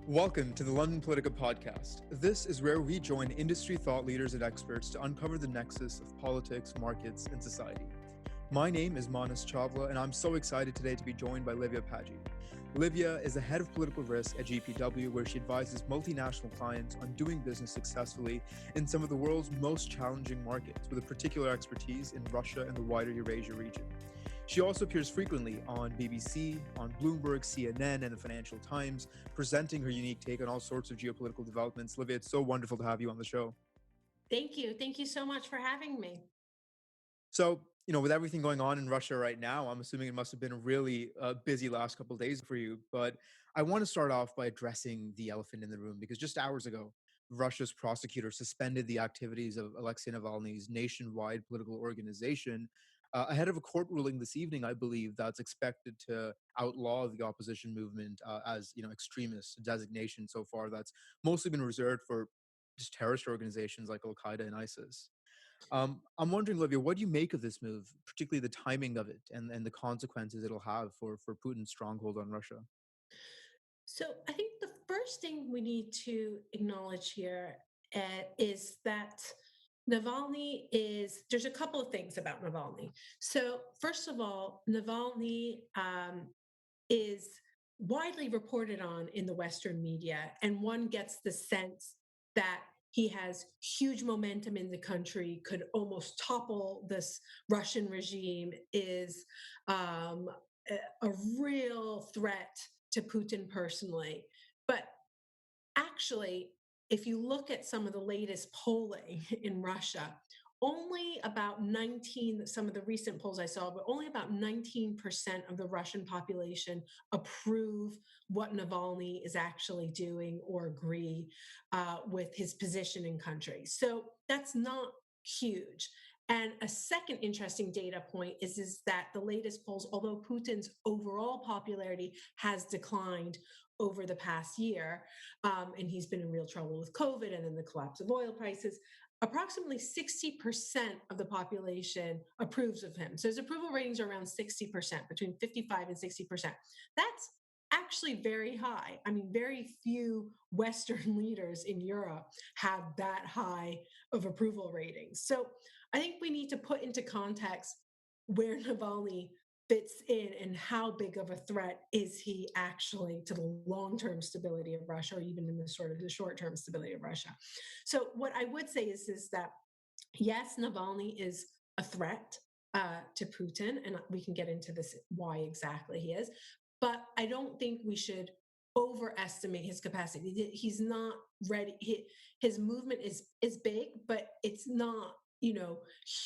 Welcome to the London Politica podcast. This is where we join industry thought leaders and experts to uncover the nexus of politics, markets, and society. My name is Chawla, and I'm so excited today to be joined by Livia Paggi. Livia is the head of political risk at GPW, where she advises multinational clients on doing business successfully in some of the world's most challenging markets, with a particular expertise in Russia and the wider Eurasia region. She also appears frequently on BBC, on Bloomberg, CNN, and the Financial Times, presenting her unique take on all sorts of geopolitical developments. Livia, it's so wonderful to have you on the show. Thank you. Thank you so much for having me. So, with everything going on in Russia right now, I'm assuming it must have been a really busy last couple of days for you. But I want to start off by addressing the elephant in the room, because just hours ago, Russia's prosecutor suspended the activities of Alexei Navalny's nationwide political organization ahead of a court ruling this evening, I believe, that's expected to outlaw the opposition movement as, extremist, a designation so far that's mostly been reserved for just terrorist organizations like Al-Qaeda and ISIS. I'm wondering, Livia, what do you make of this move, particularly the timing of it and the consequences it'll have for Putin's stronghold on Russia? So, I think the first thing we need to acknowledge here is that there's a couple of things about Navalny. So, first of all, Navalny is widely reported on in the Western media, and one gets the sense that he has huge momentum in the country, could almost topple this Russian regime, is um, a real threat to Putin personally. But actually, if you look at some of the latest polling in Russia, only about 19, some of the recent polls I saw, but only about 19% of the Russian population approve what Navalny is actually doing or agree with his position in country. So that's not huge. And a second interesting data point is that the latest polls, although Putin's overall popularity has declined over the past year, and he's been in real trouble with COVID and then the collapse of oil prices, approximately 60% of the population approves of him. So his approval ratings are around 60%, between 55 and 60%. That's actually very high. I mean, very few Western leaders in Europe have that high of approval ratings. So I think we need to put into context where Navalny fits in and how big of a threat is he actually to the long-term stability of Russia, or even in the sort of the short-term stability of Russia. So what I would say is that yes, Navalny is a threat to Putin, and we can get into this why exactly he is. But I don't think we should overestimate his capacity. He's not ready. His movement is big, but it's not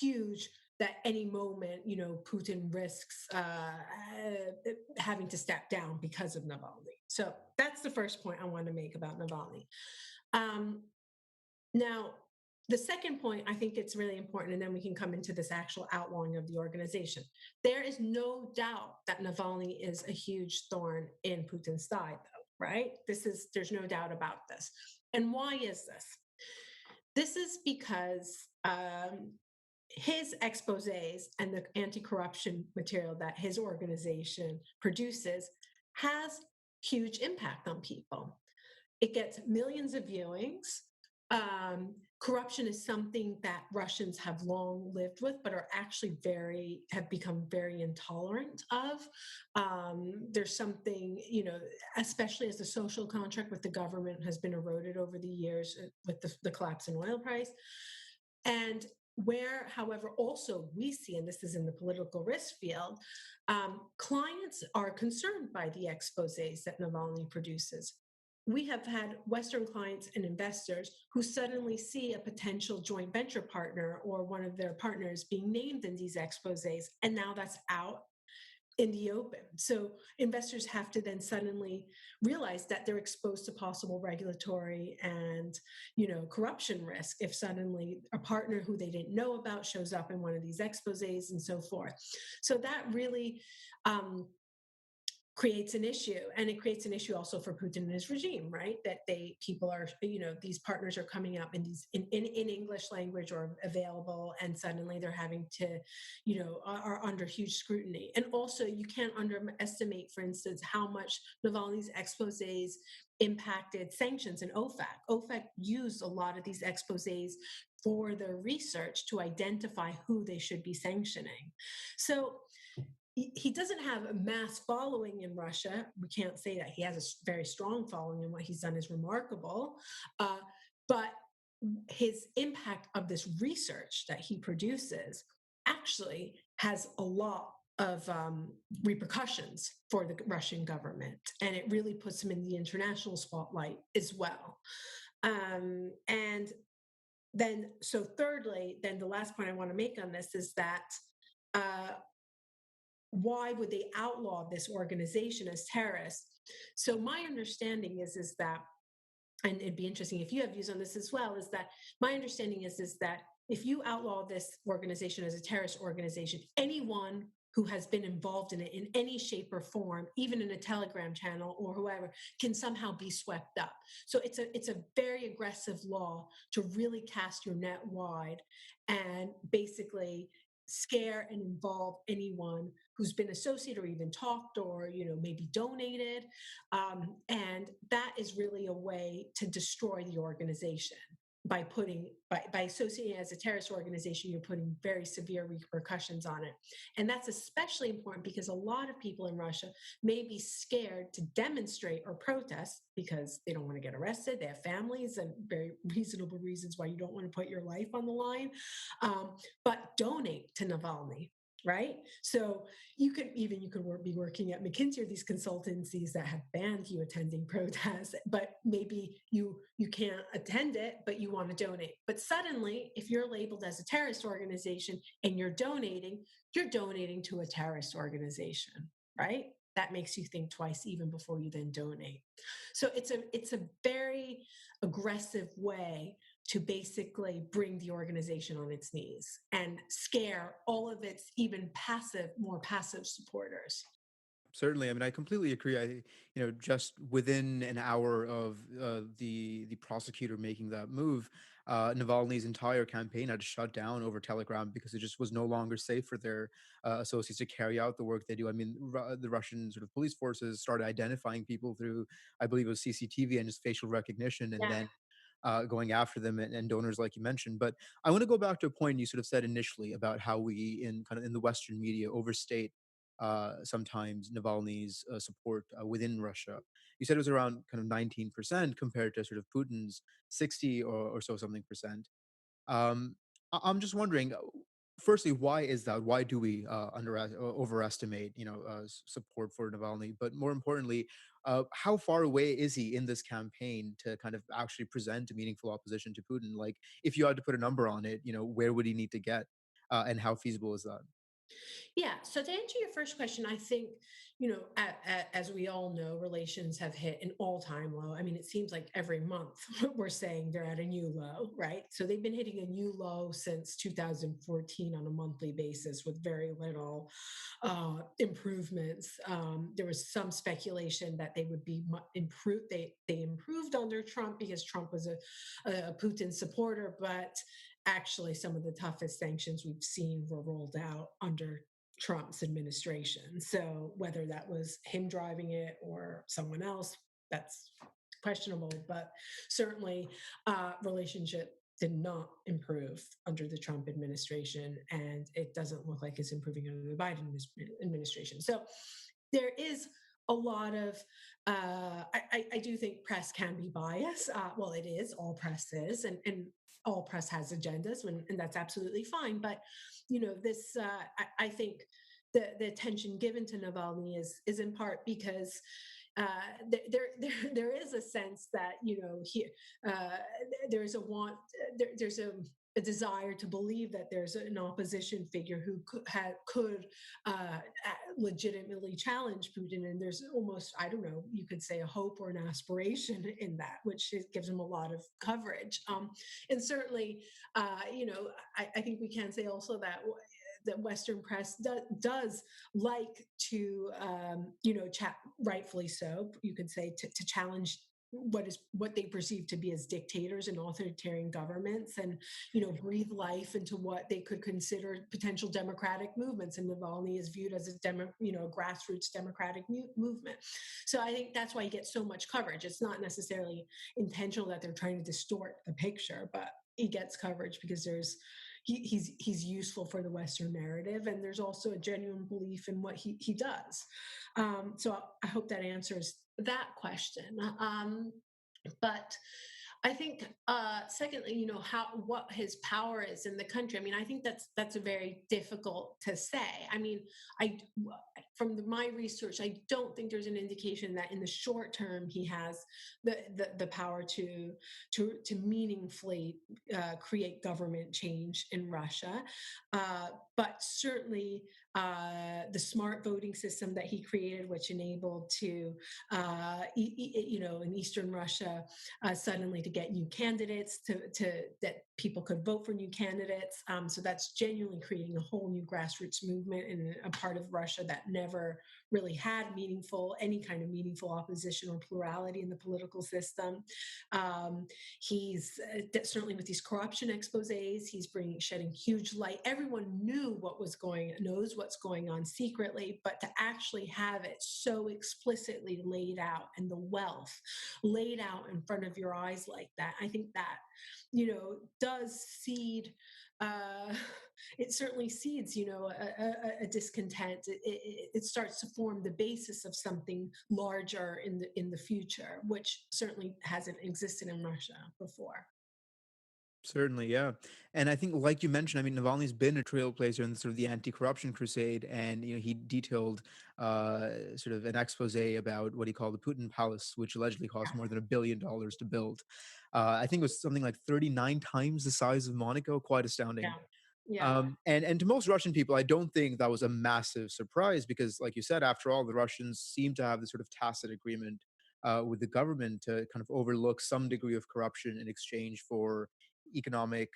huge that any moment, Putin risks having to step down because of Navalny. So that's the first point I want to make about Navalny. Um, Now, the second point, I think it's really important, and then we can come into this actual outlawing of the organization. There is no doubt that Navalny is a huge thorn in Putin's side, though, right? There's no doubt about this. And why is this? This is because his exposés and the anti-corruption material that his organization produces has huge impact on people. It gets millions of viewings. Corruption is something that Russians have long lived with, but are actually have become very intolerant of. There's something, especially as the social contract with the government has been eroded over the years with the collapse in oil price. And where, however, also we see, and this is in the political risk field, clients are concerned by the exposés that Navalny produces. We have had Western clients and investors who suddenly see a potential joint venture partner or one of their partners being named in these exposés, and now that's out in the open. So investors have to then suddenly realize that they're exposed to possible regulatory and, corruption risk if suddenly a partner who they didn't know about shows up in one of these exposés and so forth. So that really creates an issue, and it creates an issue also for Putin and his regime, right? That people are, these partners are coming up in these in English language or available, and suddenly they're having to, are under huge scrutiny. And also, you can't underestimate, for instance, how much Navalny's exposés impacted sanctions and OFAC. OFAC used a lot of these exposés for their research to identify who they should be sanctioning. So he doesn't have a mass following in Russia. We can't say that he has a very strong following, and what he's done is remarkable. But his impact of this research that he produces actually has a lot of repercussions for the Russian government, and it really puts him in the international spotlight as well. And then, so thirdly, then the last point I want to make on this is that uh, why would they outlaw this organization as terrorists? So my understanding is that, and it'd be interesting if you have views on this as well, is that my understanding is that if you outlaw this organization as a terrorist organization, anyone who has been involved in it in any shape or form, even in a Telegram channel or whoever, can somehow be swept up. So it's a very aggressive law to really cast your net wide and basically scare and involve anyone who's been associated or even talked or maybe donated, and that is really a way to destroy the organization. By associating as a terrorist organization, you're putting very severe repercussions on it. And that's especially important because a lot of people in Russia may be scared to demonstrate or protest because they don't want to get arrested. They have families, and very reasonable reasons why you don't want to put your life on the line. But donate to Navalny, right? So you could be working at McKinsey or these consultancies that have banned you attending protests, but maybe you can't attend it, but you want to donate. But suddenly, if you're labeled as a terrorist organization and you're donating to a terrorist organization, right? That makes you think twice even before you then donate. So it's a very aggressive way to basically bring the organization on its knees and scare all of its even more passive supporters. Certainly, I mean, I completely agree. Just within an hour of the prosecutor making that move, Navalny's entire campaign had to shut down over Telegram because it just was no longer safe for their associates to carry out the work they do. I mean, the Russian sort of police forces started identifying people through, I believe, it was CCTV and just facial recognition, and Yeah. then going after them and donors, like you mentioned. But I want to go back to a point you sort of said initially about how we, in kind of in the Western media, overstate sometimes Navalny's support within Russia. You said it was around kind of 19% compared to sort of Putin's 60 or so something percent. I'm just wondering, firstly, why is that? Why do we overestimate, support for Navalny? But more importantly, how far away is he in this campaign to kind of actually present a meaningful opposition to Putin? Like, if you had to put a number on it, where would he need to get, and how feasible is that? Yeah. So to answer your first question, I think, as we all know, relations have hit an all-time low. I mean, it seems like every month we're saying they're at a new low, right? So they've been hitting a new low since 2014 on a monthly basis with very little improvements. There was some speculation that they would be improved. They improved under Trump because Trump was a Putin supporter, but actually some of the toughest sanctions we've seen were rolled out under Trump's administration. So whether that was him driving it or someone else, that's questionable. But certainly, relationship did not improve under the Trump administration, and it doesn't look like it's improving under the Biden administration. So there is a lot of I do think press can be biased. Well, it is, all press is, and all press has agendas, and that's absolutely fine. But this I think the attention given to Navalny is in part because there is a sense that uh, there's a want there's a desire to believe that there's an opposition figure who could legitimately challenge Putin, and there's almost, I don't know, you could say a hope or an aspiration in that, which gives him a lot of coverage. And certainly, I think we can say also that the Western press does like to, rightfully so, you could say, to challenge what they perceive to be as dictators and authoritarian governments, and breathe life into what they could consider potential democratic movements. And Navalny is viewed as a grassroots democratic movement. So I think that's why he gets so much coverage. It's not necessarily intentional that they're trying to distort the picture, but he gets coverage because he's useful for the Western narrative, and there's also a genuine belief in what he does. So I hope that answers that question. But I think, secondly, how what his power is in the country. I mean, I think that's a very difficult to say. I mean, I from my research, I don't think there's an indication that in the short term he has the power to meaningfully create government change in Russia. But certainly, the smart voting system that he created, which enabled to, in Eastern Russia, suddenly to get new candidates, to that people could vote for new candidates. So that's genuinely creating a whole new grassroots movement in a part of Russia that never really had any kind of meaningful opposition or plurality in the political system. He's certainly, with these corruption exposés, he's shedding huge light. Everyone knows what's going on secretly, but to actually have it so explicitly laid out, and the wealth laid out in front of your eyes like that, I think that does seed, it certainly seeds a discontent. It starts to form the basis of something larger in the future, which certainly hasn't existed in Russia before. Certainly, yeah. And I think, like you mentioned, I mean, Navalny's been a trailblazer in sort of the anti-corruption crusade, and he detailed sort of an expose about what he called the Putin Palace, which allegedly cost more than $1 billion to build. I think it was something like 39 times the size of Monaco. Quite astounding. Yeah, yeah, And to most Russian people, I don't think that was a massive surprise because, like you said, after all, the Russians seem to have this sort of tacit agreement with the government to kind of overlook some degree of corruption in exchange for economic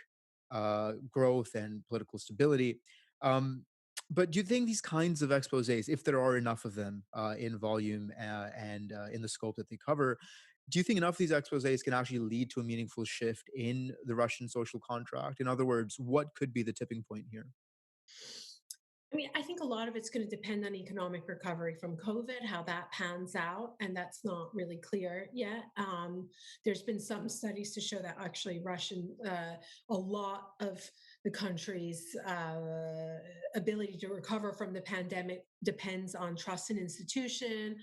growth and political stability. Um, but do you think these kinds of exposés, if there are enough of them in volume and in the scope that they cover, do you think enough of these exposés can actually lead to a meaningful shift in the Russian social contract? In other words, what could be the tipping point here? I mean, I think a lot of it's going to depend on economic recovery from COVID, how that pans out, and that's not really clear yet. There's been some studies to show that actually a lot of the country's ability to recover from the pandemic depends on trust in institution,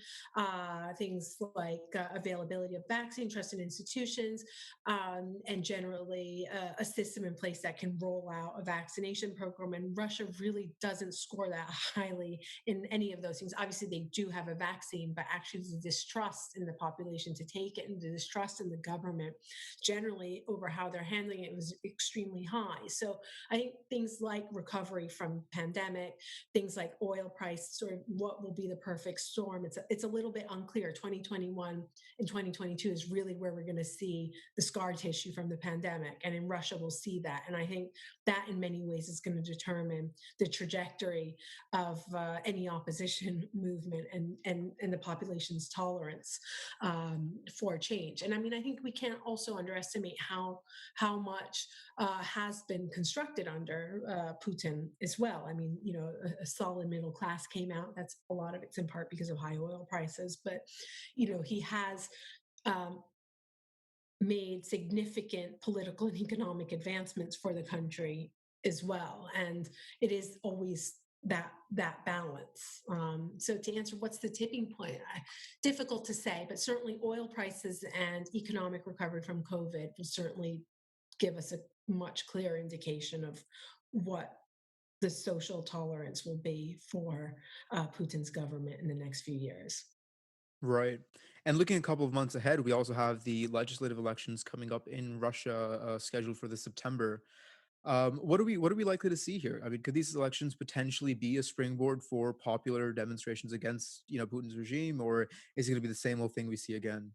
things like availability of vaccine, trust in institutions, and generally a system in place that can roll out a vaccination program. And Russia really doesn't score that highly in any of those things. Obviously, they do have a vaccine, but actually the distrust in the population to take it, and the distrust in the government generally over how they're handling it, was extremely high. So I think things like recovery from pandemic, things like oil price, sort of what will be the perfect storm. It's a little bit unclear. 2021 and 2022 is really where we're going to see the scar tissue from the pandemic, and in Russia we'll see that. And I think that in many ways is going to determine the trajectory of any opposition movement, and the population's tolerance for change. And I mean, I think we can't also underestimate how much has been constructed under Putin as well. I mean, a solid middle class came out. That's a lot of it's in part because of high oil prices, but he has um, made significant political and economic advancements for the country as well. And it is always that balance. So to answer what's the tipping point, difficult to say, but certainly oil prices and economic recovery from COVID will certainly give us a much clearer indication of what the social tolerance will be for Putin's government in the next few years. Right. And looking a couple of months ahead, we also have the legislative elections coming up in Russia, scheduled for this September. What are we likely to see here? I mean, could these elections potentially be a springboard for popular demonstrations against Putin's regime, or is it going to be the same old thing we see again?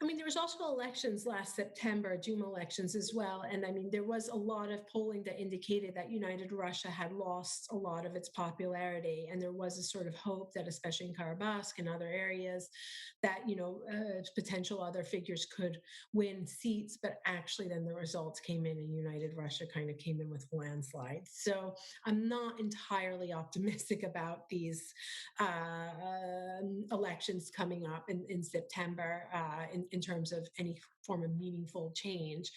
I mean, there was also elections last September, Duma elections as well. And I mean, there was a lot of polling that indicated that United Russia had lost a lot of its popularity. And there was a sort of hope that, especially in Karabakh and other areas, that, potential other figures could win seats. But actually, then the results came in and United Russia kind of came in with landslides. So I'm not entirely optimistic about these elections coming up in September in terms of any form of meaningful change.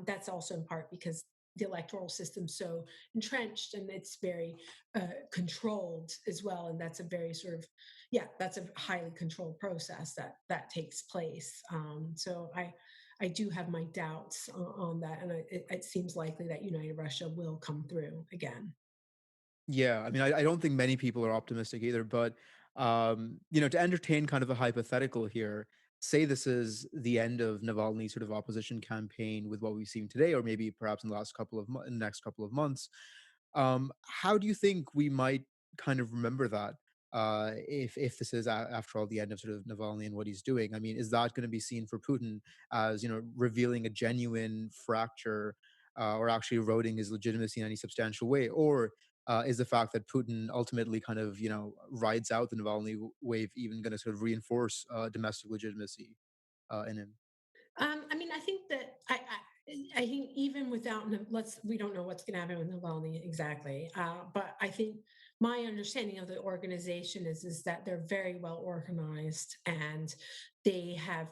That's also in part because the electoral system's so entrenched and it's very controlled as well, and that's a very sort of that's a highly controlled process that takes place. So I do have my doubts on that, and it seems likely that United Russia will come through again. Yeah, I mean, I don't think many people are optimistic either, but, to entertain kind of a hypothetical here, say this is the end of Navalny's sort of opposition campaign with what we've seen today, or maybe perhaps in the in the next couple of months. How do you think we might kind of remember that, if this is after all the end of sort of Navalny and what he's doing? I mean, is that going to be seen for Putin as revealing a genuine fracture, or actually eroding his legitimacy in any substantial way, or is the fact that Putin ultimately kind of rides out the Navalny wave even going to sort of reinforce domestic legitimacy in him? I mean, I think that I think even without let's we don't know what's going to happen with Navalny exactly, but I think my understanding of the organization is that they're very well organized and they have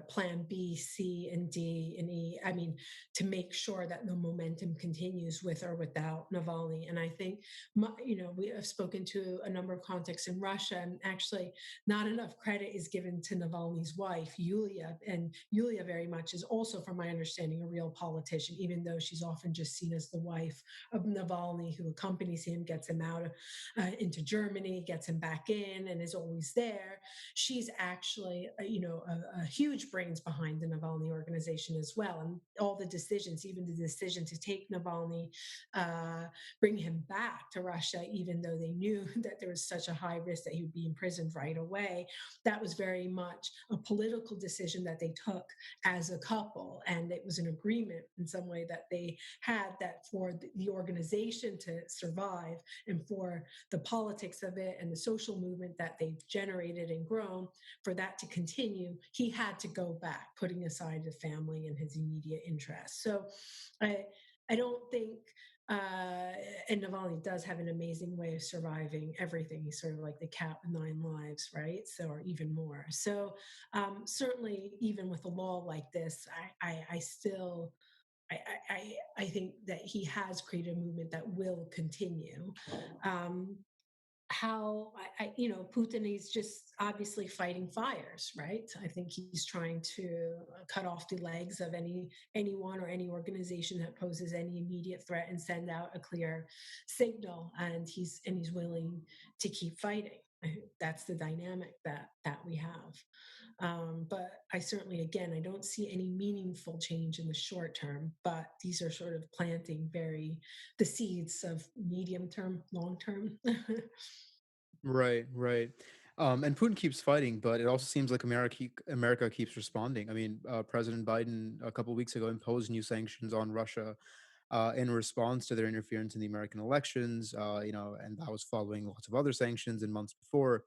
plan B, C, and D and E. I mean, to make sure that the momentum continues with or without Navalny. And I think we have spoken to a number of contacts in Russia, and actually not enough credit is given to Navalny's wife, Yulia. And Yulia very much is also, from my understanding, a real politician, even though she's often just seen as the wife of Navalny, who accompanies him, gets him out into Germany, gets him back in, and is always there. She's actually, a huge brains behind the Navalny organization as well. And all the decisions, even the decision to take Navalny, uh, bring him back to Russia, even though they knew that there was such a high risk that he would be imprisoned right away. That was very much a political decision that they took as a couple. And it was an agreement in some way that they had, that for the organization to survive and for the politics of it and the social movement that they've generated and grown, for that to continue, he had to go back, putting aside the family and his immediate interests. So I, I don't think, and Navalny does have an amazing way of surviving everything. He's sort of like the cat with nine lives, right? So, or even more. So, certainly, even with a law like this, I still, I think that he has created a movement that will continue. Um, how Putin is just obviously fighting fires, right? I think he's trying to cut off the legs of anyone or any organization that poses any immediate threat and send out a clear signal, and he's willing to keep fighting. That's the dynamic that we have. But I certainly, again, I don't see any meaningful change in the short term, but these are sort of planting the seeds of medium term, long term. Right, right. And Putin keeps fighting, but it also seems like America keeps responding. I mean, President Biden a couple weeks ago imposed new sanctions on Russia in response to their interference in the American elections. And that was following lots of other sanctions in months before.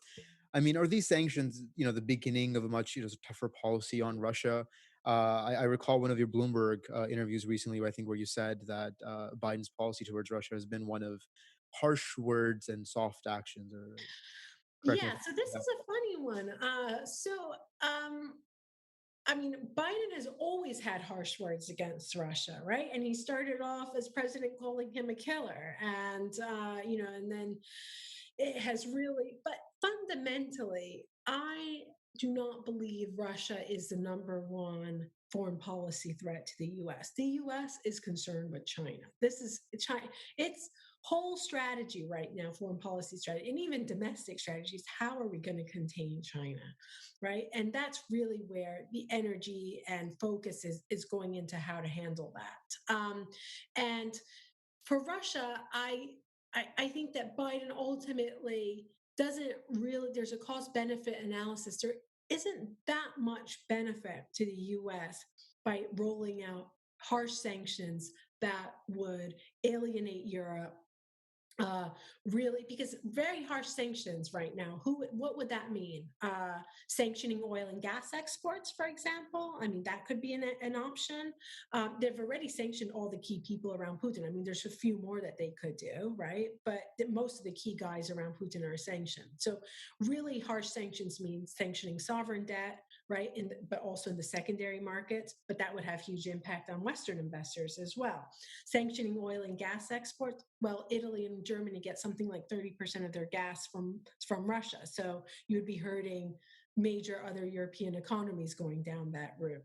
I mean, are these sanctions, the beginning of a much tougher policy on Russia? I recall one of your Bloomberg interviews recently, where I think where you said that Biden's policy towards Russia has been one of harsh words and soft actions. Or correct me if Yeah, so this I'm is a funny one. I mean, Biden has always had harsh words against Russia, right? And he started off as president calling him a killer, and then it has really. But fundamentally, I do not believe Russia is the number one foreign policy threat to the U.S. The U.S. is concerned with China. This is China. Its whole strategy right now, foreign policy strategy, and even domestic strategies. How are we going to contain China? Right, and that's really where the energy and focus is going into how to handle that. And for Russia, I think that Biden ultimately doesn't really. There's a cost benefit analysis. isn't that much benefit to the US by rolling out harsh sanctions that would alienate Europe, really, because very harsh sanctions right now, what would that mean? Sanctioning oil and gas exports, for example. I mean, that could be an option. They've already sanctioned all the key people around Putin. I mean, there's a few more that they could do, right? But most of the key guys around Putin are sanctioned. So really harsh sanctions means sanctioning sovereign debt, right? But also in the secondary markets, but that would have huge impact on Western investors as well. Sanctioning oil and gas exports, well, Italy and Germany get something like 30% of their gas from Russia. So you would be hurting major other European economies going down that route.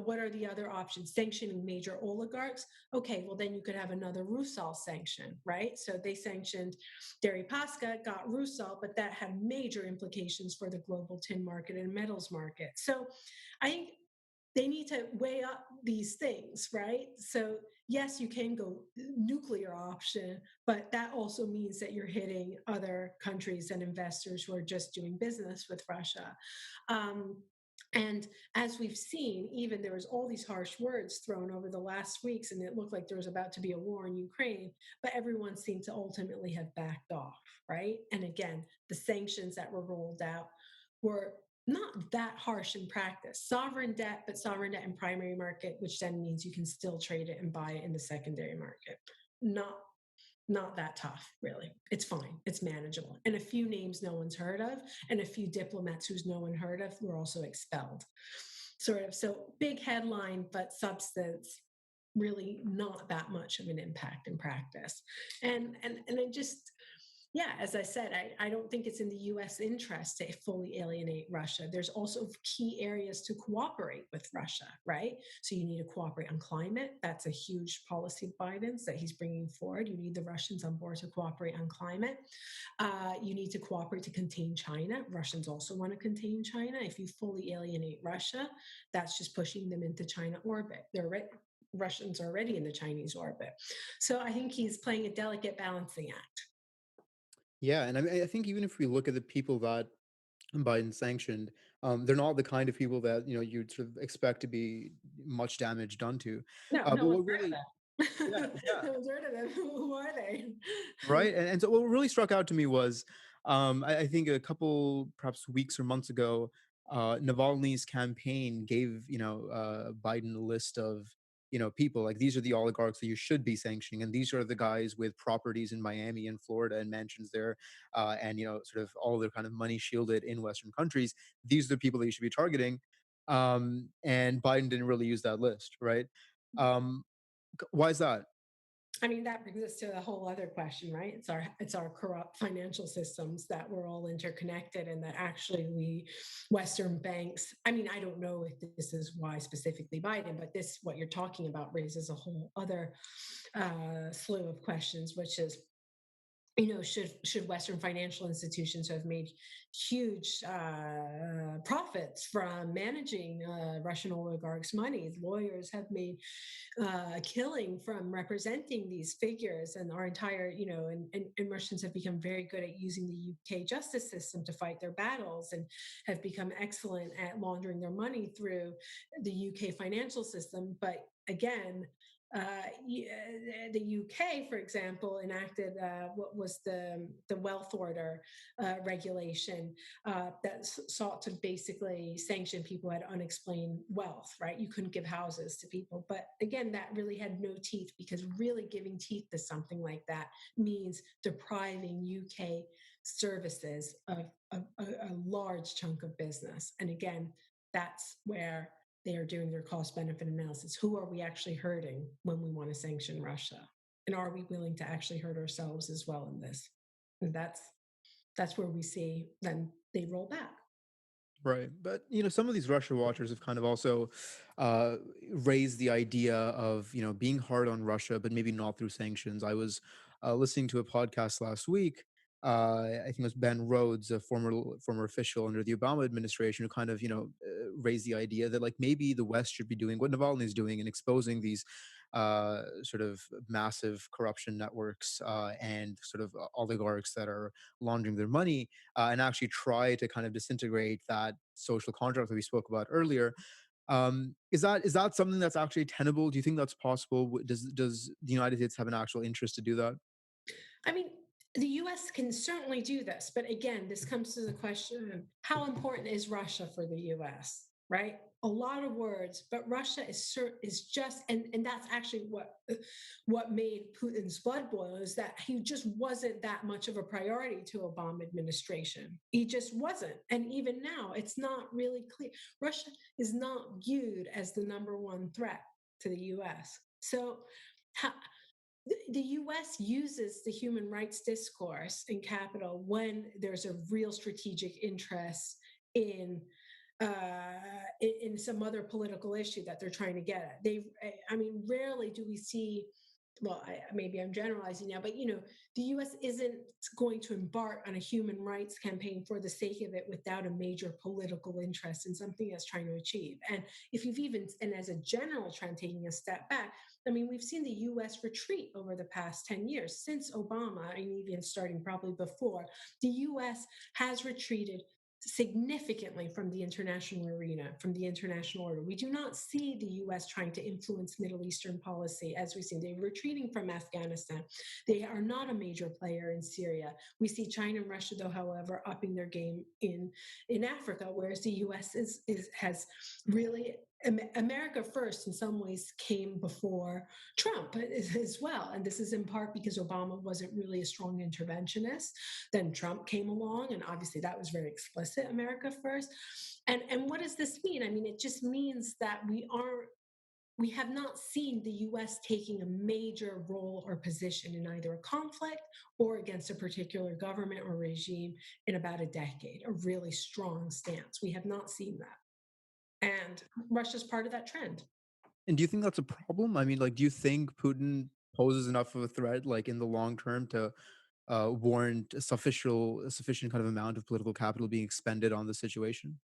What are the other options? Sanctioning major oligarchs. Okay, well, then you could have another Rusal sanction, right? So they sanctioned Deripaska, got Rusal, but that had major implications for the global tin market and metals market. So I think they need to weigh up these things, right? So yes, you can go nuclear option, but that also means that you're hitting other countries and investors who are just doing business with Russia. Um, and as we've seen, even there was all these harsh words thrown over the last weeks, and it looked like there was about to be a war in Ukraine, but everyone seemed to ultimately have backed off, right? And again, the sanctions that were rolled out were not that harsh in practice. Sovereign debt, but sovereign debt in primary market, which then means you can still trade it and buy it in the secondary market. Not not that tough, really. It's fine. It's manageable. And a few names no one's heard of, and a few diplomats who's no one heard of were also expelled. Sort of. So big headline, but substance really not that much of an impact in practice. And it just, yeah, as I said, I don't think it's in the US interest to fully alienate Russia. There's also key areas to cooperate with Russia, right? So you need to cooperate on climate. That's a huge policy of Biden's that he's bringing forward. You need the Russians on board to cooperate on climate. You need to cooperate to contain China. Russians also want to contain China. If you fully alienate Russia, that's just pushing them into China orbit. Russians are already in the Chinese orbit. So I think he's playing a delicate balancing act. Yeah, and I think even if we look at the people that Biden sanctioned, they're not the kind of people that you'd sort of expect to be much damage done to. No, no But one's what heard of really, yeah, them. yeah, No one's heard of them. Who are they? right. And so what really struck out to me was, I think a couple perhaps weeks or months ago, Navalny's campaign gave Biden a list of people like these are the oligarchs that you should be sanctioning, and these are the guys with properties in Miami and Florida and mansions there, and sort of all their kind of money shielded in Western countries. These are the people that you should be targeting. And Biden didn't really use that list, right? Um, why is that? I mean, that brings us to a whole other question, right? It's our corrupt financial systems that we're all interconnected, and that actually we Western banks. I mean, I don't know if this is why specifically Biden, but this what you're talking about raises a whole other slew of questions, which is, should Western financial institutions who have made huge profits from managing Russian oligarchs' money? Lawyers have made a killing from representing these figures, and our entire, and Russians have become very good at using the UK justice system to fight their battles, and have become excellent at laundering their money through the UK financial system. But again, the UK, for example, enacted what was the wealth order regulation that sought to basically sanction people who had unexplained wealth. Right, you couldn't give houses to people, but again, that really had no teeth, because really giving teeth to something like that means depriving UK services of a large chunk of business. And again, that's where they are doing their cost benefit analysis. Who are we actually hurting when we want to sanction Russia? And are we willing to actually hurt ourselves as well in this? And that's where we see then they roll back. Right. But, some of these Russia watchers have kind of also raised the idea of, being hard on Russia, but maybe not through sanctions. I was listening to a podcast last week. I think it was Ben Rhodes, a former official under the Obama administration, who kind of, raise the idea that like maybe the West should be doing what Navalny is doing and exposing these sort of massive corruption networks and sort of oligarchs that are laundering their money, and actually try to kind of disintegrate that social contract that we spoke about earlier. Is that something that's actually tenable? Do you think that's possible? Does the United States have an actual interest to do that? I mean, the US can certainly do this, but again, this comes to the question of how important is Russia for the US, right? A lot of words, but Russia is just, and that's actually what made Putin's blood boil, is that he just wasn't that much of a priority to Obama administration. He just wasn't, and even now, it's not really clear. Russia is not viewed as the number one threat to the US. So, how, the US uses the human rights discourse in capital when there's a real strategic interest in in some other political issue that they're trying to get at. I mean, rarely do we see. Well, maybe I'm generalizing now, but the U.S. isn't going to embark on a human rights campaign for the sake of it without a major political interest in something it's trying to achieve. And if you've even, and as a general trend, taking a step back, I mean, we've seen the US retreat over the past 10 years since Obama, and even starting probably before. The US has retreated significantly from the international arena, from the international order. We do not see the US trying to influence Middle Eastern policy as we see. They're retreating from Afghanistan. They are not a major player in Syria. We see China and Russia, though, however, upping their game in Africa, whereas the US has really America first in some ways came before Trump as well. And this is in part because Obama wasn't really a strong interventionist. Then Trump came along, and obviously that was very explicit, America first. And what does this mean? I mean, it just means that we have not seen the US taking a major role or position in either a conflict or against a particular government or regime in about a decade, a really strong stance. We have not seen that. And Russia's part of that trend. And do you think that's a problem? I mean, like, do you think Putin poses enough of a threat, like in the long term, to warrant a sufficient kind of amount of political capital being expended on the situation?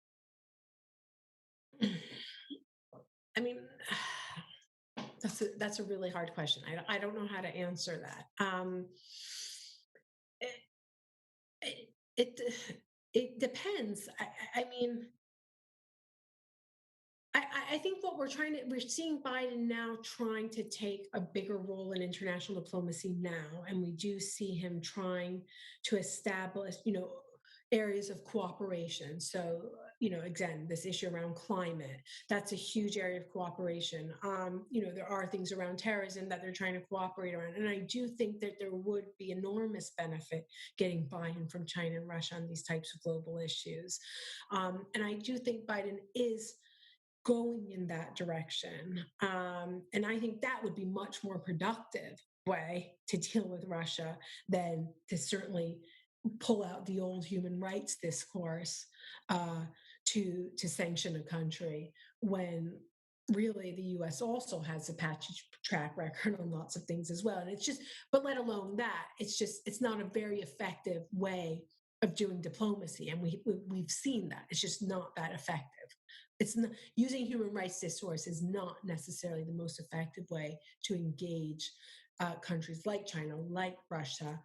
I mean, that's a really hard question. I don't know how to answer that. It, it it depends. I mean, I think what we're seeing Biden now trying to take a bigger role in international diplomacy now, and we do see him trying to establish, areas of cooperation. So, again, this issue around climate, that's a huge area of cooperation. There are things around terrorism that they're trying to cooperate around. And I do think that there would be enormous benefit getting buy-in from China and Russia on these types of global issues. And I do think Biden is going in that direction. And I think that would be much more productive way to deal with Russia than to certainly pull out the old human rights discourse to sanction a country when really the US also has a patchy track record on lots of things as well. And it's just, but let alone that, it's not a very effective way of doing diplomacy. And we've seen that. It's just not that effective. It's not, using human rights discourse is not necessarily the most effective way to engage countries like China, like Russia,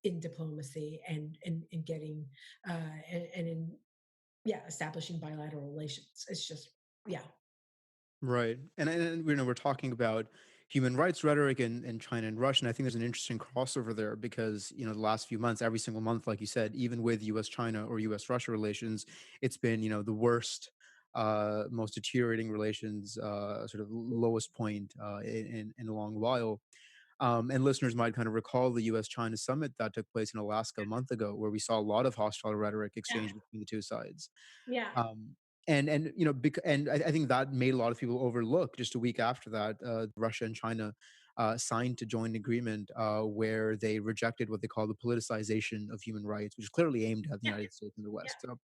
in diplomacy and getting and in establishing bilateral relations. It's just yeah. Right. And we're talking about human rights rhetoric in China and Russia. And I think there's an interesting crossover there because, the last few months, every single month, like you said, even with US China or US Russia relations, it's been, the worst, most deteriorating relations, sort of lowest point in a long while. And listeners might kind of recall the US China summit that took place in Alaska a month ago, where we saw a lot of hostile rhetoric Yeah. exchanged between the two sides. Yeah. Um, and I think that made a lot of people overlook just a week after that, Russia and China signed to join an agreement where they rejected what they call the politicization of human rights, which is clearly aimed at the Yeah. United States and the Yeah. West. So,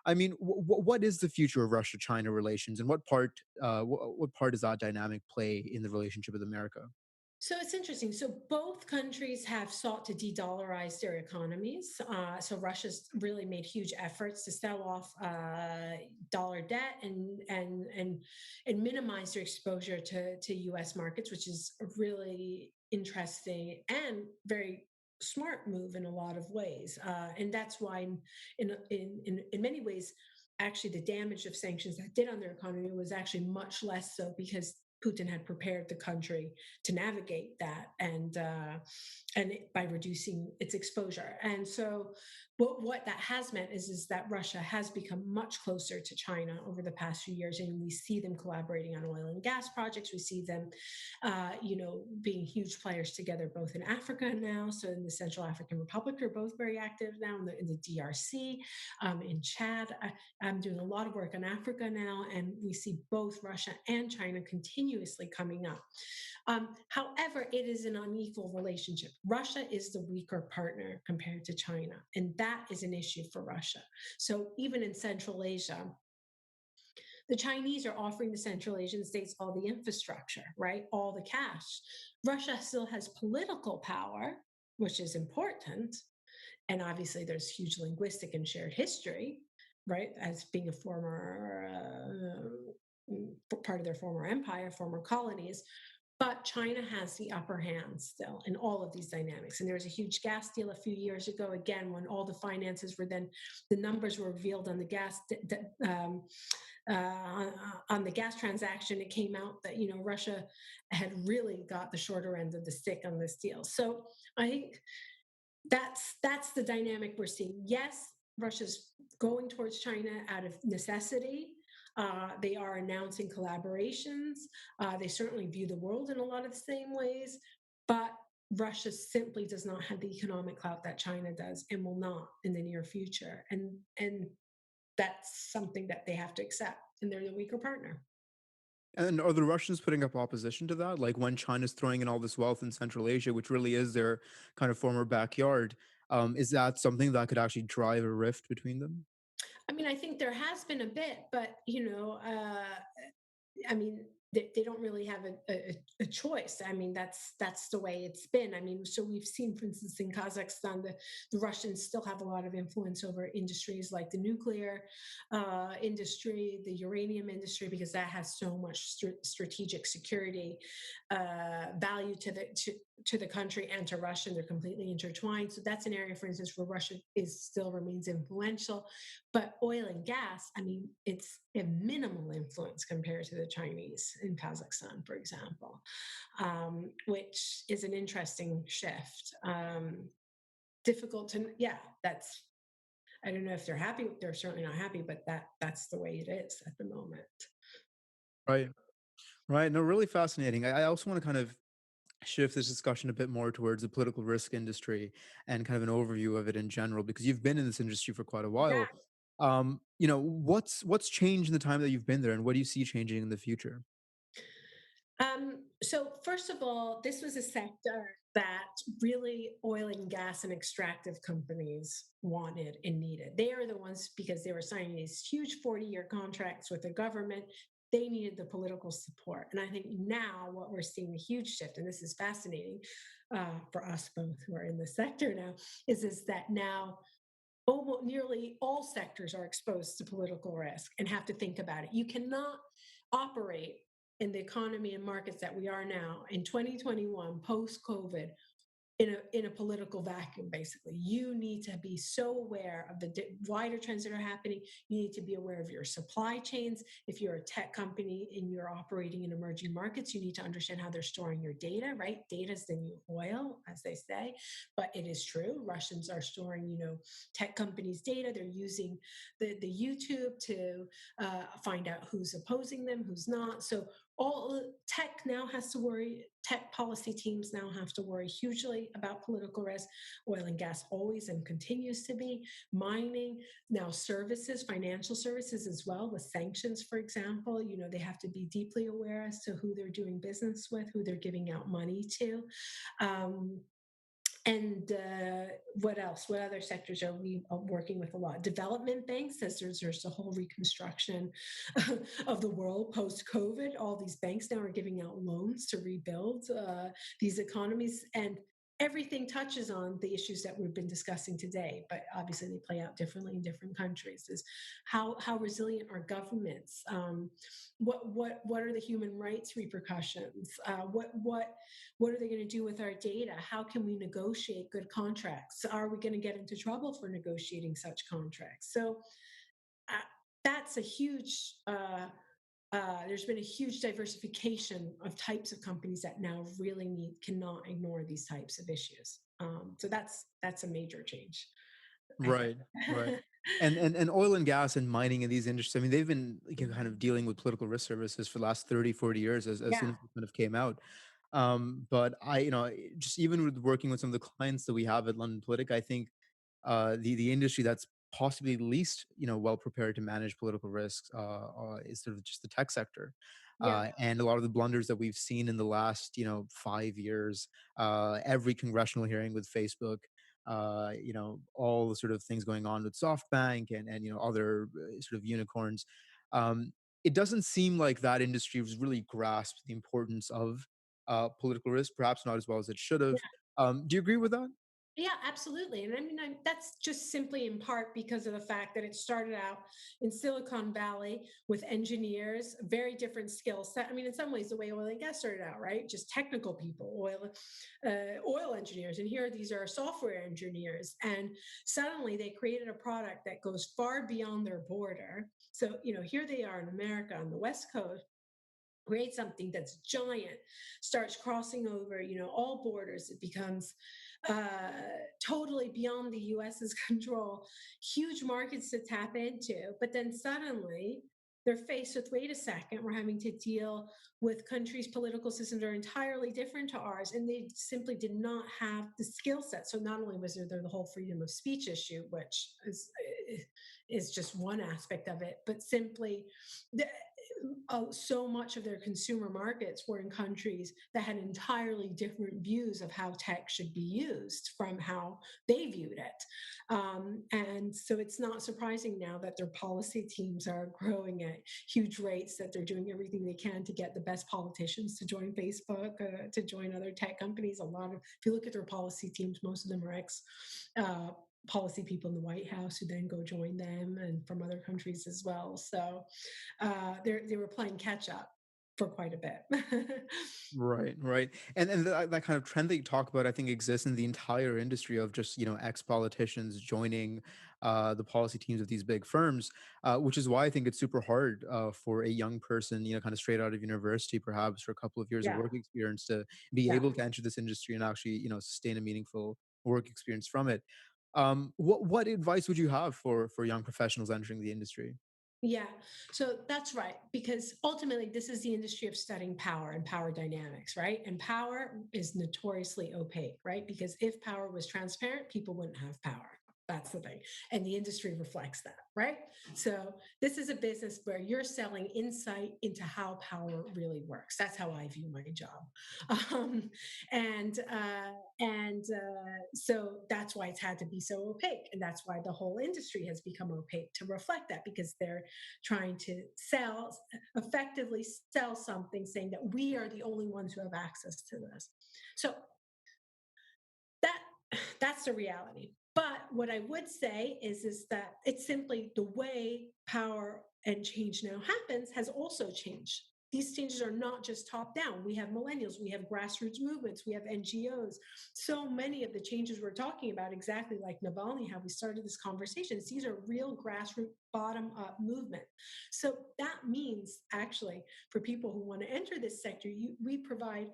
I mean, what is the future of Russia-China relations, and what part does that dynamic play in the relationship with America? So it's interesting. So both countries have sought to de-dollarize their economies. So Russia's really made huge efforts to sell off dollar debt and minimize their exposure to U.S. markets, which is a really interesting and very smart move in a lot of ways. And that's why, in many ways, actually the damage of sanctions that did on their economy was actually much less so because Putin had prepared the country to navigate that, by reducing its exposure. And so, what that has meant is that Russia has become much closer to China over the past few years, and we see them collaborating on oil and gas projects. We see them, being huge players together, both in Africa now. So in the Central African Republic, they're both very active now. In the DRC, in Chad, I'm doing a lot of work on Africa now, and we see both Russia and China continuously coming up. However, it is an unequal relationship. Russia is the weaker partner compared to China, and that is an issue for Russia. So even in Central Asia, the Chinese are offering the Central Asian states all the infrastructure, right? All the cash. Russia still has political power, which is important. And obviously, there's huge linguistic and shared history, right? As being a former part of their former empire, former colonies. But China has the upper hand still in all of these dynamics. And there was a huge gas deal a few years ago, again, when all the finances were then, the numbers were revealed on the gas on the gas transaction. It came out that Russia had really got the shorter end of the stick on this deal. So I think that's the dynamic we're seeing. Yes, Russia's going towards China out of necessity. They are announcing collaborations. They certainly view the world in a lot of the same ways, but Russia simply does not have the economic clout that China does, and will not in the near future. And that's something that they have to accept, and they're the weaker partner. And are the Russians putting up opposition to that? Like when China's throwing in all this wealth in Central Asia, which really is their kind of former backyard, is that something that could actually drive a rift between them? I mean, I think there has been a bit, but I mean, they don't really have a choice. I mean, that's the way it's been. I mean, so we've seen, for instance, in Kazakhstan, the Russians still have a lot of influence over industries like the nuclear industry, the uranium industry, because that has so much strategic security value to the country and to Russia. And they're completely intertwined. So that's an area, for instance, where Russia is still remains influential. But oil and gas, I mean, it's a minimal influence compared to the Chinese in Kazakhstan, for example, which is an interesting shift. Difficult to, yeah, that's, I don't know if they're happy. They're certainly not happy, but that's the way it is at the moment. Right. Right. No, really fascinating. I also want to kind of shift this discussion a bit more towards the political risk industry and kind of an overview of it in general, because you've been in this industry for quite a Yeah. while. What's changed in the time that you've been there, and what do you see changing in the future? So first of all, this was a sector that really oil and gas and extractive companies wanted and needed. They are the ones, because they were signing these huge 40-year contracts with the government. They needed the political support. And I think now what we're seeing, a huge shift, and this is fascinating for us both who are in the sector now, is that now almost nearly all sectors are exposed to political risk and have to think about it. You cannot operate in the economy and markets that we are now in 2021 post COVID in a political vacuum. Basically, you need to be so aware of the wider trends that are happening. You need to be aware of your supply chains. If you're a tech company and you're operating in emerging markets, you need to understand how they're storing your data, right? Data is the new oil, as they say. But it is true, Russians are storing tech companies data. They're using the YouTube to find out who's opposing them, who's not. So all tech now has to worry, tech policy teams now have to worry hugely about political risk. Oil and gas always and continues to be. Mining, now services, financial services as well, with sanctions, for example. They have to be deeply aware as to who they're doing business with, who they're giving out money to. And what else? What other sectors are we working with a lot? Development banks, as there's a whole reconstruction of the world post COVID. All these banks now are giving out loans to rebuild these economies, and everything touches on the issues that we've been discussing today. But obviously, they play out differently in different countries. Is how resilient are governments? What are the human rights repercussions? What are they going to do with our data? How can we negotiate good contracts? Are we going to get into trouble for negotiating such contracts? So uh, that's a huge. There's been a huge diversification of types of companies that now really cannot ignore these types of issues. So that's a major change, I think. Right, right. And oil and gas and mining in these industries, I mean, they've been, kind of dealing with political risk services for the last 30, 40 years as soon Yeah, as it kind of came out. But just even with working with some of the clients that we have at London Politica, I think the industry that's possibly least well prepared to manage political risks is sort of just the tech sector, yeah, and a lot of the blunders that we've seen in the last 5 years, every congressional hearing with Facebook, all the sort of things going on with SoftBank and other sort of unicorns. Um, it doesn't seem like that industry has really grasped the importance of political risk, perhaps not as well as it should have. yeah. Do you agree with that? Yeah, absolutely. And I mean, that's just simply in part because of the fact that it started out in Silicon Valley with engineers, very different skill set. I mean, in some ways, the way oil and gas started out, right? Just technical people, oil engineers. And here, these are software engineers. And suddenly they created a product that goes far beyond their border. So, here they are in America on the West Coast, create something that's giant, starts crossing over, all borders. It becomes uh, totally beyond the US's control, huge markets to tap into. But then suddenly they're faced with, wait a second, we're having to deal with countries' political systems are entirely different to ours. And they simply did not have the skill set. So not only was there the whole freedom of speech issue, which is just one aspect of it, but simply the, so much of their consumer markets were in countries that had entirely different views of how tech should be used from how they viewed it. And so it's not surprising now that their policy teams are growing at huge rates, that they're doing everything they can to get the best politicians to join Facebook, to join other tech companies. If you look at their policy teams, most of them are policy people in the White House who then go join them, and from other countries as well. So they were playing catch up for quite a bit. Right, right. And that kind of trend that you talk about, I think, exists in the entire industry of just, ex-politicians joining the policy teams of these big firms, which is why I think it's super hard for a young person, kind of straight out of university, perhaps for a couple of years of Yeah, work experience to be yeah. able to enter this industry and actually, sustain a meaningful work experience from it. What advice would you have for young professionals entering the industry? Yeah, so that's right. Because ultimately, this is the industry of studying power and power dynamics, right? And power is notoriously opaque, right? Because if power was transparent, people wouldn't have power. That's the thing. And the industry reflects that, right? So this is a business where you're selling insight into how power really works. That's how I view my job. Um, and so that's why it's had to be so opaque. And that's why the whole industry has become opaque to reflect that, because they're trying to effectively sell something, saying that we are the only ones who have access to this. So that that's the reality. But what I would say is that it's simply the way power and change now happens has also changed. These changes are not just top down. We have millennials, we have grassroots movements, we have NGOs. So many of the changes we're talking about, exactly like Navalny, how we started this conversation, these are real grassroots, bottom up movement. So that means actually for people who want to enter this sector, we provide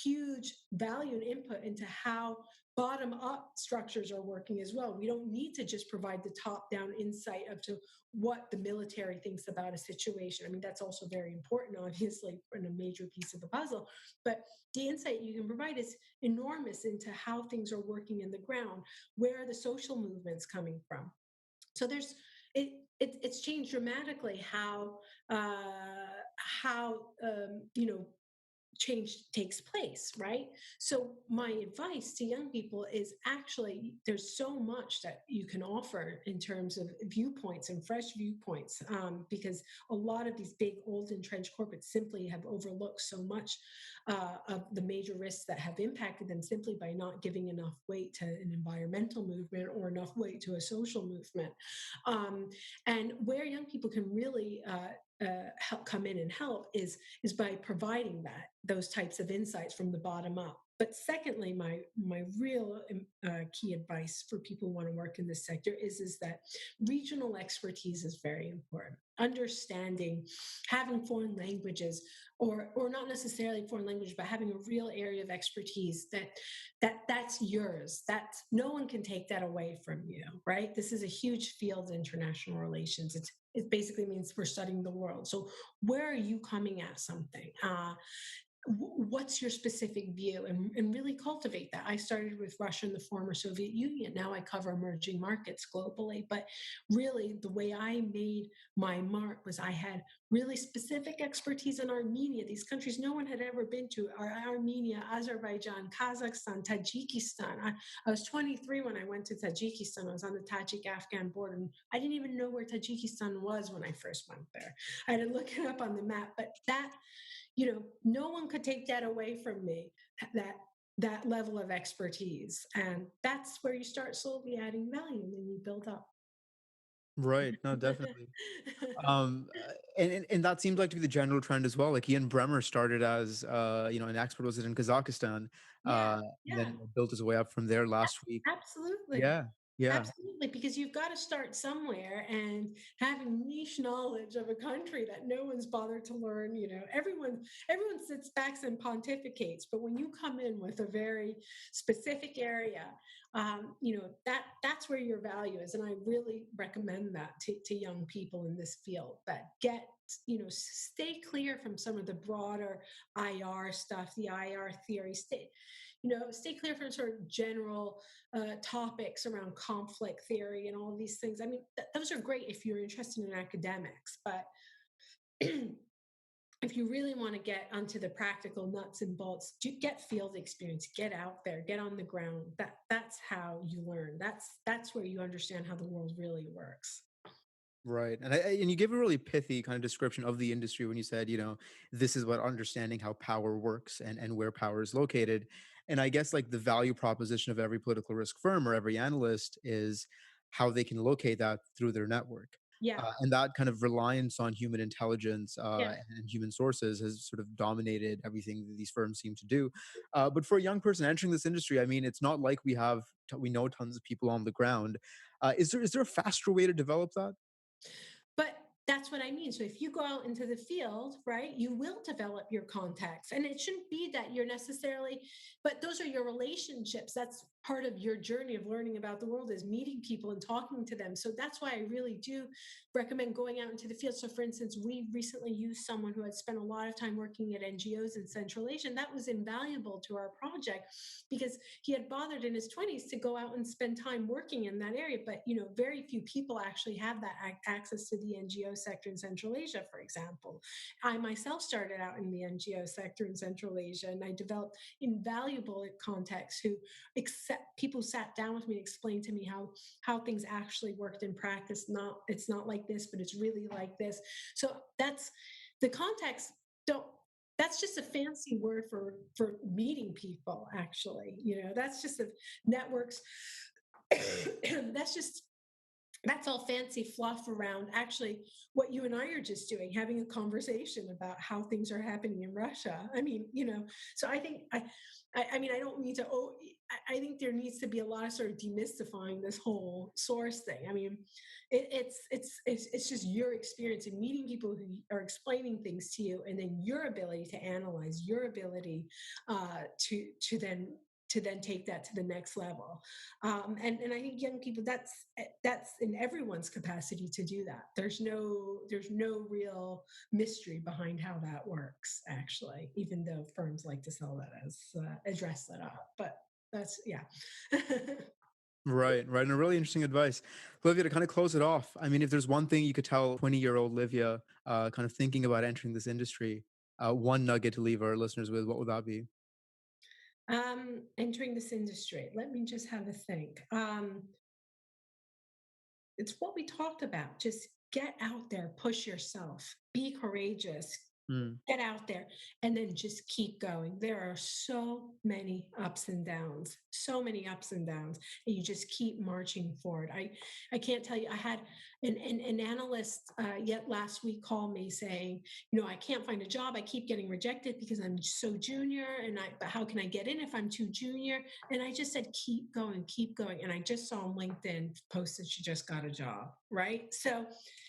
huge value and input into how bottom up structures are working as well. We don't need to just provide the top down insight of to what the military thinks about a situation. I mean, that's also very important, obviously, and a major piece of the puzzle. But the insight you can provide is enormous into how things are working in the ground. Where are the social movements coming from? So it's changed dramatically how change takes place, right? So my advice to young people is actually there's so much that you can offer in terms of viewpoints and fresh viewpoints, because a lot of these big old entrenched corporates simply have overlooked so much of the major risks that have impacted them simply by not giving enough weight to an environmental movement or enough weight to a social movement. And where young people can really help come in and help is by providing those types of insights from the bottom up. But secondly, my real key advice for people who want to work in this sector is that regional expertise is very important. Understanding, having foreign languages, or not necessarily foreign language, but having a real area of expertise that's yours. That's no one can take that away from you, right? This is a huge field, international relations. It basically means we're studying the world. So where are you coming at something? What's your specific view, and really cultivate that. I started with Russia and the former Soviet Union. Now I cover emerging markets globally. But really, the way I made my mark was I had really specific expertise in Armenia, these countries no one had ever been to, Armenia, Azerbaijan, Kazakhstan, Tajikistan. I was 23 when I went to Tajikistan. I was on the Tajik-Afghan border, and I didn't even know where Tajikistan was when I first went there. I had to look it up on the map. But that, no one could take that away from me, that level of expertise. And that's where you start slowly adding value, and then you build up. Right. No, definitely. And that seems like to be the general trend as well. Like Ian Bremmer started as an expert, was it in Kazakhstan, Yeah, and yeah, then built his way up from there last week. absolutely. Yeah, yeah, Absolutely, because you've got to start somewhere, and having niche knowledge of a country that no one's bothered to learn. Everyone sits back and pontificates, but when you come in with a very specific area, that's where your value is. And I really recommend that to young people in this field, that stay clear from some of the broader IR stuff, the IR theory. Stay clear from sort of general topics around conflict theory and all of these things. I mean, those are great if you're interested in academics, but if you really want to get onto the practical nuts and bolts, get field experience, get out there, get on the ground. That's how you learn. That's where you understand how the world really works. right. And you gave a really pithy kind of description of the industry when you said, this is what understanding how power works and where power is located. And I guess like the value proposition of every political risk firm or every analyst is how they can locate that through their network. Yeah, And that kind of reliance on human intelligence yeah. and human sources has sort of dominated everything that these firms seem to do. But for a young person entering this industry, I mean, it's not like we know tons of people on the ground. Is there a faster way to develop that? But that's what I mean. So if you go out into the field, right, you will develop your contacts. And it shouldn't be that you're necessarily, but those are your relationships. That's part of your journey of learning about the world, is meeting people and talking to them. So that's why I really do recommend going out into the field. So for instance, we recently used someone who had spent a lot of time working at NGOs in Central Asia. And that was invaluable to our project because he had bothered in his 20s to go out and spend time working in that area. But very few people actually have that access to the NGO sector in Central Asia, for example. I myself started out in the NGO sector in Central Asia, and I developed invaluable contacts who people sat down with me and explained to me how things actually worked in practice. It's not like this, but it's really like this. So that's the context. Don't That's just a fancy word for meeting people, actually. That's just a networks. That's all fancy fluff around actually what you and I are just doing, having a conversation about how things are happening in Russia. I mean, so I think I mean, I don't mean to. I think there needs to be a lot of sort of demystifying this whole source thing. I mean, it's just your experience in meeting people who are explaining things to you, and then your ability to analyze, your ability to then take that to the next level. And I think young people, that's in everyone's capacity to do that. There's no real mystery behind how that works, actually, even though firms like to sell that as address that up. But that's, yeah. Right, right. And a really interesting advice. Livia, to kind of close it off, I mean, if there's one thing you could tell 20-year-old Livia kind of thinking about entering this industry, one nugget to leave our listeners with, what would that be? Entering this industry, let me just have a think. It's what we talked about. Just get out there, push yourself, be courageous, Mm. get out there, and then just keep going. There are so many ups and downs, so many ups and downs, and you just keep marching forward. I can't tell you. I had an analyst yet last week call me saying, I can't find a job. I keep getting rejected because I'm so junior, but how can I get in if I'm too junior? And I just said, keep going, keep going. And I just saw on LinkedIn posted she just got a job, right? So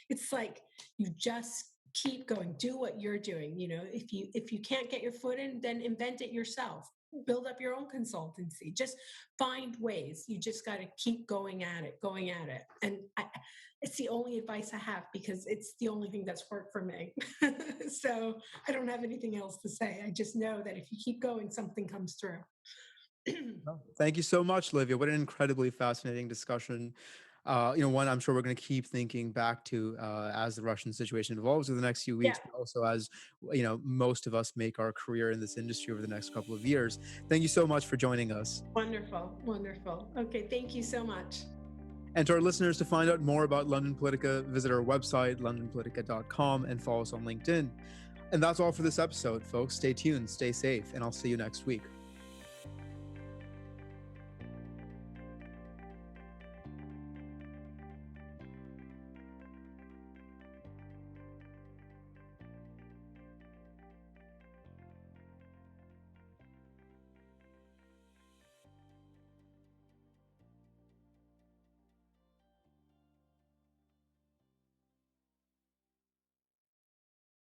it's like you just keep going, do what you're doing. If you can't get your foot in, then invent it yourself, build up your own consultancy, just find ways. You just got to keep going at it. And it's the only advice I have, because it's the only thing that's worked for me. So I don't have anything else to say. I just know that if you keep going, something comes through. Oh, thank you so much, Livia. What an incredibly fascinating discussion. One I'm sure we're going to keep thinking back to as the Russian situation evolves over the next few Yeah. weeks, but also as most of us make our career in this industry over the next couple of years. Thank you so much for joining us. Wonderful. Okay, thank you so much. And to our listeners, to find out more about London Politica, visit our website, londonpolitica.com, and follow us on LinkedIn. And that's all for this episode, folks. Stay tuned, stay safe, and I'll see you next week.